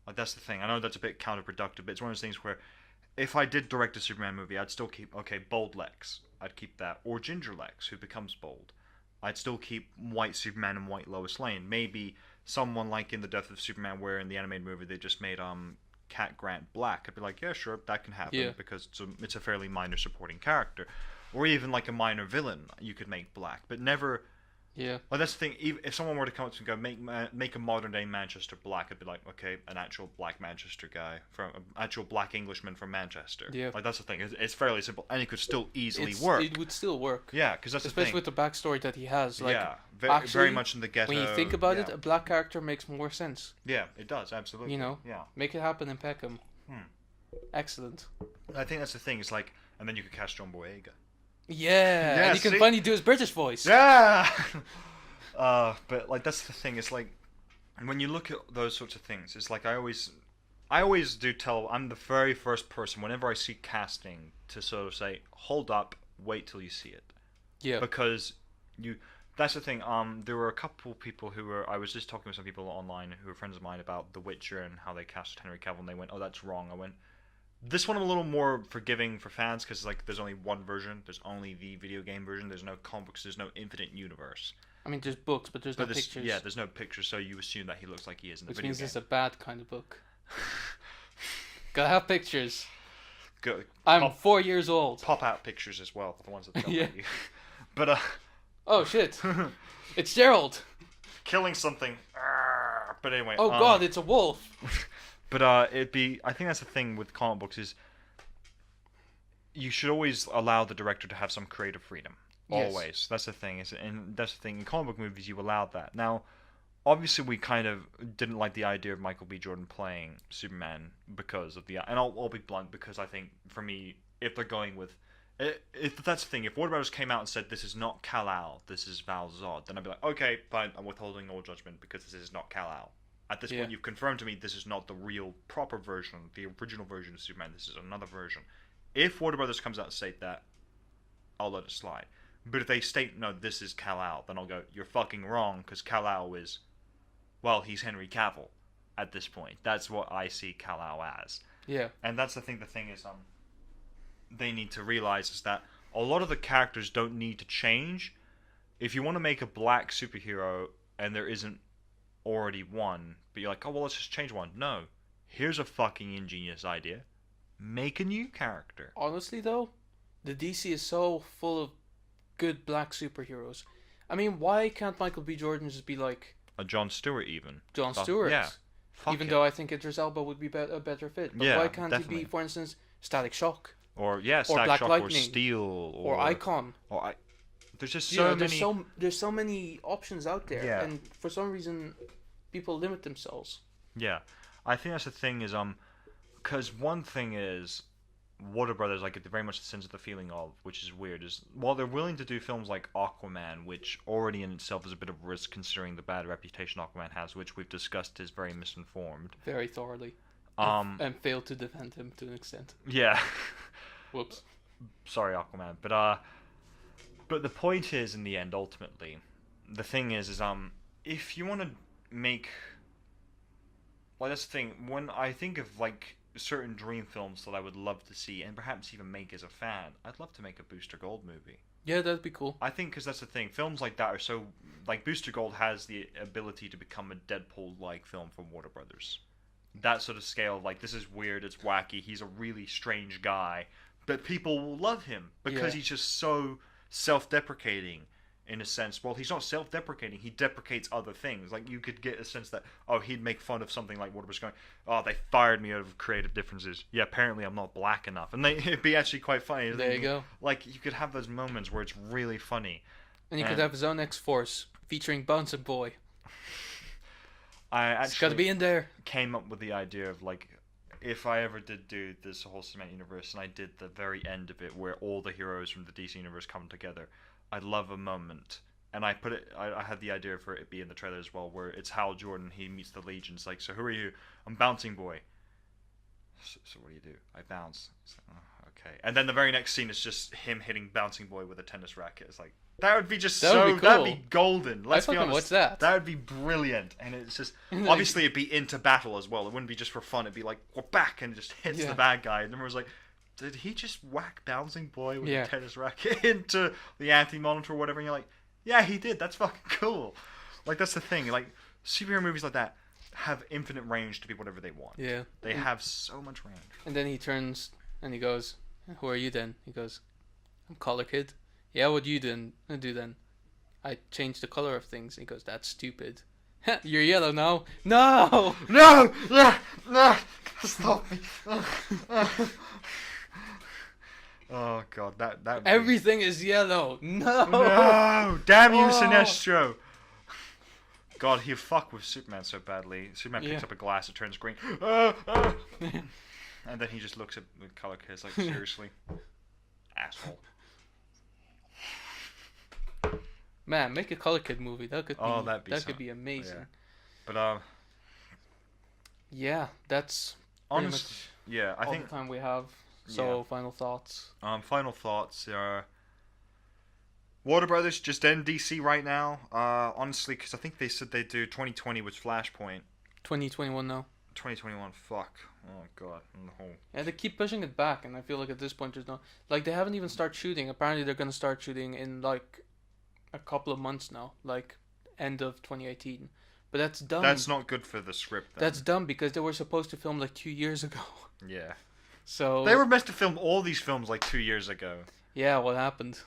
Like, that's the thing. I know that's a bit counterproductive, but it's one of those things where if I did direct a Superman movie, I'd still keep, bold Lex. I'd keep that. Or Ginger Lex, who becomes bold. I'd still keep white Superman and white Lois Lane. Maybe someone like in The Death of Superman, where in the animated movie they just made Cat Grant black. I'd be like, yeah, sure, that can happen, because it's a fairly minor supporting character. Or even like a minor villain you could make black, but never... Yeah. Well, that's the thing. If someone were to come up to me and go, make a modern day Manchester black, I'd be like, okay, an actual black Manchester guy, from an actual black Englishman from Manchester. Yeah. Like, that's the thing. It's fairly simple, and it could still easily work. It would still work. Yeah, because that's especially the thing. with the backstory that he has. Like, yeah, actually, very much in the ghetto. When you think about it, a black character makes more sense. Yeah, it does, absolutely. You know? Yeah. Make it happen in Peckham. Excellent. I think that's the thing. It's like, and then you could cast John Boyega. Yeah, and he can finally do his British voice. Yeah! But like that's the thing. It's like when you look at those sorts of things, it's like I always do tell. I'm the very first person whenever I see casting to sort of say, hold up, wait till you see it. Yeah. Because you. That's the thing. There were a couple people who were. I was just talking with some people online who were friends of mine about The Witcher and how they cast Henry Cavill, and they went, "Oh, that's wrong." I went, "This one I'm a little more forgiving for fans because like there's only one version. There's only the video game version. There's no comic books. There's no infinite universe. I mean, there's books, but there's no pictures. Yeah, there's no pictures, so you assume that he looks like he is in the which video means game. it's a bad kind of book. Gotta have pictures. Go, I'm 4 years old. pop out pictures as well, the ones that don't Yeah. let you. But Oh shit! It's Gerald. killing something. But anyway. Oh god, it's a wolf. But it'd be. I think that's the thing with comic books is. You should always allow the director to have some creative freedom. Yes. Always. That's the thing. And that's the thing. In comic book movies, you allowed that. Now, obviously, we kind of didn't like the idea of Michael B. Jordan playing Superman because of the. And I'll be blunt because I think for me, if they're going with. If that's the thing, if Warner Brothers came out and said this is not Kal-El, this is Val Zod, then I'd be like, okay, fine, I'm withholding all judgment because this is not Kal-El. At this point, you've confirmed to me this is not the real proper version, the original version of Superman. This is another version. If Warner Brothers comes out and state that, I'll let it slide. But if they state, no, this is Kal-El, then I'll go, you're fucking wrong, because Kal-El is, well, he's Henry Cavill at this point. That's what I see Kal-El as. Yeah. And that's the thing is, they need to realize is that a lot of the characters don't need to change. If you want to make a black superhero and there isn't already one, but you're like, oh, well, let's just change one. No. Here's a fucking ingenious idea. Make a new character. Honestly, though, the DC is so full of good black superheroes. I mean, why can't Michael B. Jordan just be like A Jon Stewart, even. John Stewart? Yeah. Fuck Even it. though I think Idris Elba would be a better fit. But Yeah, why can't he definitely. be, for instance, Static Shock? Or, yeah, Or Static Black Shock, Lightning. or Steel. Or Icon? There's just You so know, many... there's so many options out there. Yeah. And for some reason, people limit themselves. Yeah, I think that's the thing is because one thing is Warner Brothers like it very much the sense of the feeling of, which is weird, is while they're willing to do films like Aquaman, which already in itself is a bit of risk considering the bad reputation Aquaman has, which we've discussed is very misinformed. Very thoroughly. And failed to defend him to an extent. Yeah. Whoops. Sorry, Aquaman, but the point is in the end, ultimately, the thing is if you want to make. Well, that's the thing. When I think of like certain dream films that I would love to see, and perhaps even make as a fan, I'd love to make a Booster Gold movie. Yeah, that'd be cool. I think because that's the thing. Films like that are so like Booster Gold has the ability to become a Deadpool-like film from Warner Brothers. That sort of scale, like this is weird, it's wacky. He's a really strange guy, but people will love him because he's just so self-deprecating. In a sense, well, he's not self-deprecating. He deprecates other things. Like you could get a sense that he'd make fun of something like Warner Bros. Going, oh, they fired me out of creative differences. Yeah, apparently I'm not black enough, and it'd be actually quite funny. There you go. Like you could have those moments where it's really funny. And you could have his own X-Force featuring Bouncing Boy. I It's actually got to be in there. came up with the idea of like, if I ever did do this whole cinematic universe, and I did the very end of it where all the heroes from the DC universe come together. I'd love a moment, and I put it. I had the idea for it be in the trailer as well, where it's Hal Jordan. He meets the Legion. It's like, so who are you? I'm Bouncing Boy. So what do you do? I bounce. It's like, oh, okay. And then the very next scene is just him hitting Bouncing Boy with a tennis racket. It's like that would be just That would be cool. that'd be golden. Let's be fucking honest. watch that. That would be brilliant. And it's just obviously it'd be into battle as well. It wouldn't be just for fun. It'd be like we're back and it just hits the bad guy. And everyone's like, did he just whack Bouncing Boy with a tennis racket into the anti-monitor or whatever? And you're like, yeah, he did. That's fucking cool. Like, that's the thing. Like, superhero movies like that have infinite range to be whatever they want. Yeah. They have so much range. And then he turns and he goes, who are you then? He goes, I'm Color Kid. Yeah, what do you do then? I change the color of things. And he goes, that's stupid. You're yellow now. No! No! No! Stop me. Oh god, that Everything is yellow. No! No! Damn you, Sinestro! God, he'll fuck with Superman so badly. Superman picks up a glass, it turns green. And then he just looks at the color kids like, seriously? Asshole. Man, make a Color Kid movie. That could be amazing. Yeah. But yeah, that's honestly, yeah, I all think the time we have. So, final thoughts. Final thoughts are. Warner Brothers just end DC right now. Honestly, because I think they said they'd do 2020 with Flashpoint. 2021 now. 2021, fuck. Oh god. No. Yeah, they keep pushing it back, and I feel like at this point there's no... Like, they haven't even started shooting. Apparently they're going to start shooting in, like, a couple of months now. Like, end of 2018. But that's dumb. That's not good for the script, then. That's dumb, because they were supposed to film, like, 2 years ago. Yeah. So... They were meant to film all these films, like, 2 years ago. Yeah, what happened?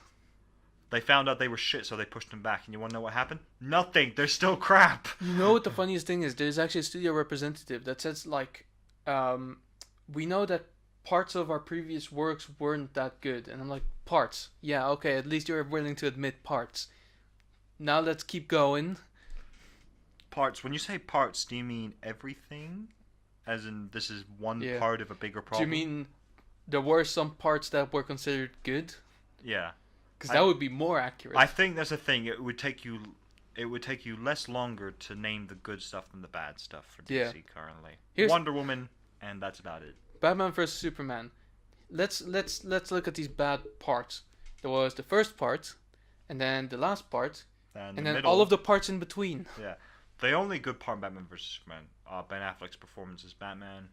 They found out they were shit, so they pushed them back. And you want to know what happened? Nothing. They're still crap. You know what the funniest thing is? There's actually a studio representative that says, like, we know that parts of our previous works weren't that good. And I'm like, parts? Yeah, okay, at least you're willing to admit parts. Now let's keep going. Parts. When you say parts, do you mean everything? As in, this is one Yeah. part of a bigger Do problem? you mean there were some parts that were considered good? Yeah. Because that would be more accurate. I think that's the thing. It would take you less longer to name the good stuff than the bad stuff for DC Yeah. currently. Here's- Wonder Woman, and that's about it. Batman vs Superman. Let's look at these bad parts. There was the first part, and then the last part, And, and the then middle, all of the parts in between. Yeah. The only good part in Batman vs Superman, Ben Affleck's performance as Batman,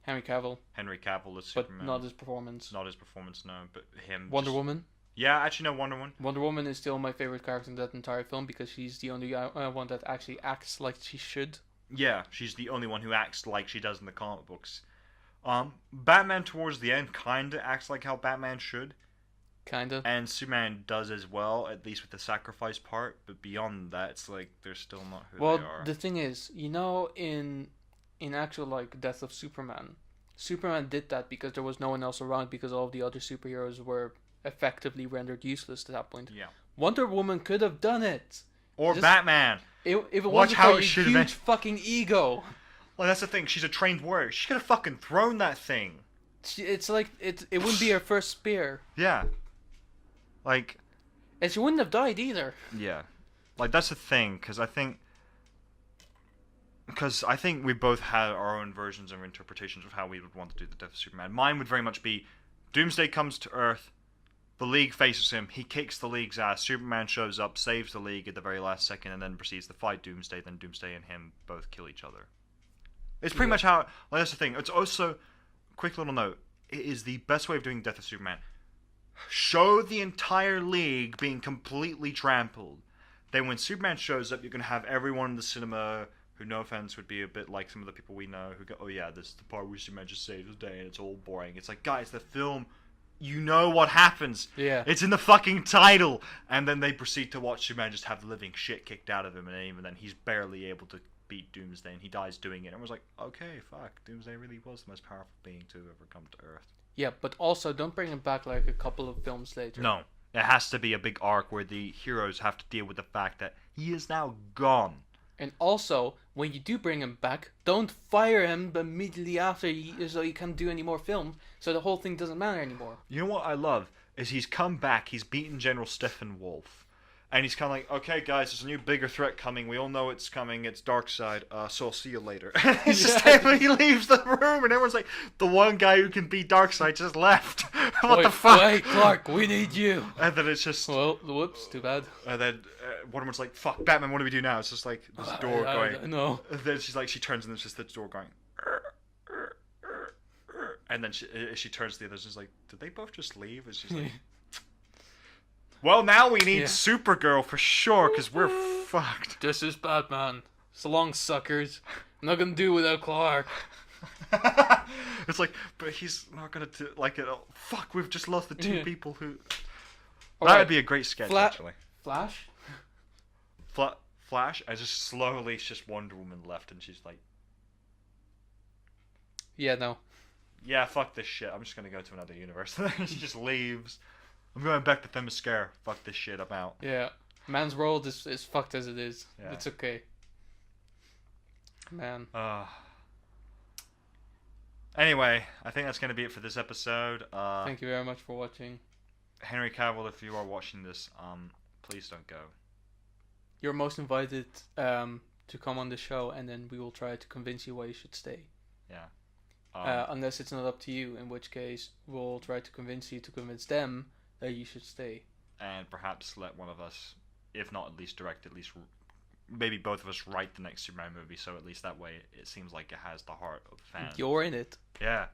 Henry Cavill, Henry Cavill as but Superman. not his performance. Not his performance, no, but him. Wonder Woman. Yeah, actually, no, Wonder Woman. Wonder Woman is still my favorite character in that entire film because she's the only one that actually acts like she should. Yeah, she's the only one who acts like she does in the comic books. Batman towards the end kinda acts like how Batman should, Kinda. and Superman does as well, at least with the sacrifice part. But beyond that, it's like they're still not who Well, they are. the thing is, you know, in actual like Death of Superman, Superman did that because there was no one else around because all of the other superheroes were effectively rendered useless at that point. Yeah. Wonder Woman could have done it. Or Just- Batman. If it Watch wasn't how for it a should huge have been. fucking ego. Well, that's the thing. She's a trained warrior. She could have fucking thrown that thing. It's like it wouldn't be her first spear, Yeah. Like, and she wouldn't have died either. yeah. Like, that's the thing, because I think we both had our own versions and interpretations of how we would want to do the Death of Superman. Mine would very much be, Doomsday comes to Earth, the League faces him, he kicks the League's ass, Superman shows up, saves the League at the very last second, and then proceeds to fight Doomsday, then Doomsday and him both kill each other. It's pretty much how, like, that's the thing. It's also, quick little note, it is the best way of doing Death of Superman. Show the entire League being completely trampled. Then when Superman shows up, you're going to have everyone in the cinema who, no offense, would be a bit like some of the people we know who go, oh yeah, this is the part where Superman just saves the day and it's all boring. It's like, guys, the film, you know what happens. Yeah. It's in the fucking title. And then they proceed to watch Superman just have the living shit kicked out of him, and even then he's barely able to beat Doomsday, and he dies doing it. And I was like, okay, fuck, Doomsday really was the most powerful being to ever come to Earth. Yeah, but also don't bring him back like a couple of films later. No. It has to be a big arc where the heroes have to deal with the fact that he is now gone. And also, when you do bring him back, don't fire him immediately after so he can't do any more films, so the whole thing doesn't matter anymore. You know what I love? Is he's come back, he's beaten General Steppenwolf. And he's kind of like, okay, guys, there's a new bigger threat coming. We all know it's coming. It's Darkseid. So I'll see you later. He's just he leaves the room, and everyone's like, the one guy who can beat Darkseid just left. What the fuck? Wait, Clark, we need you. And then it's just, Well, whoops, too bad. and then Wonder Woman's like, fuck, Batman, what do we do now? It's just like this door going. No. And then she's like, she turns, and there's just this door going. And then she turns to the others and is like, did they both just leave? And she's like, well, now we need Yeah. Supergirl for sure, because we're fucked. This is Batman. So long, suckers. I'm not gonna do without Clark. It's like, but he's not gonna do like it. Fuck, we've just lost the two Yeah. people who. All That right. would be a great sketch, Fla- actually. Flash? Flash, and just slowly, it's just Wonder Woman left, and she's like, Yeah, no. yeah, fuck this shit. I'm just gonna go to another universe. She just leaves. I'm going back to Themyscira. Fuck this shit. I'm out. Yeah. Man's world is fucked as it is. Yeah. It's okay. Man. Anyway, I think that's going to be it for this episode. Thank you very much for watching. Henry Cavill, if you are watching this, please don't go. You're most invited to come on the show, and then we will try to convince you why you should stay. Yeah. Unless it's not up to you, in which case we'll try to convince you to convince them that you should stay. and perhaps let one of us, if not at least direct, at least maybe both of us write the next Superman movie. So at least that way it seems like it has the heart of fans. You're in it. Yeah,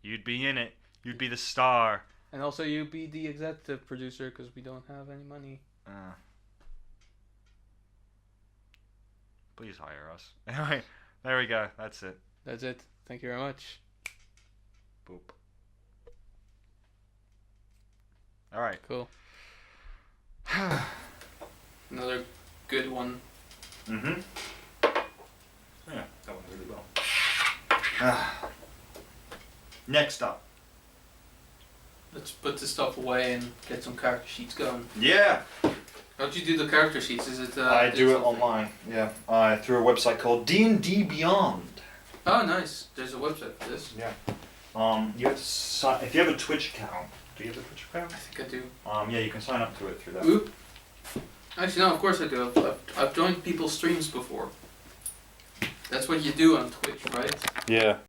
you'd be in it. You'd be the star. And also, you be the executive producer because we don't have any money. Please hire us. Anyway, there we go. That's it. That's it. Thank you very much. Boop. All right. Cool. Another good one. Mm-hmm. Yeah, that went really well. Next up. Let's put this stuff away and get some character sheets going. Yeah. How'd you do the character sheets? Is it? I do it something? online. Yeah. Through a website called D&D Beyond. Oh, nice. There's a website for this. Yeah. You have to sign, if you have a Twitch account. Do you have a Twitch account? I think I do. Yeah, you can sign up to it through that. Oop. Actually, no. Of course I do. I've joined people's streams before. That's what you do on Twitch, right? Yeah.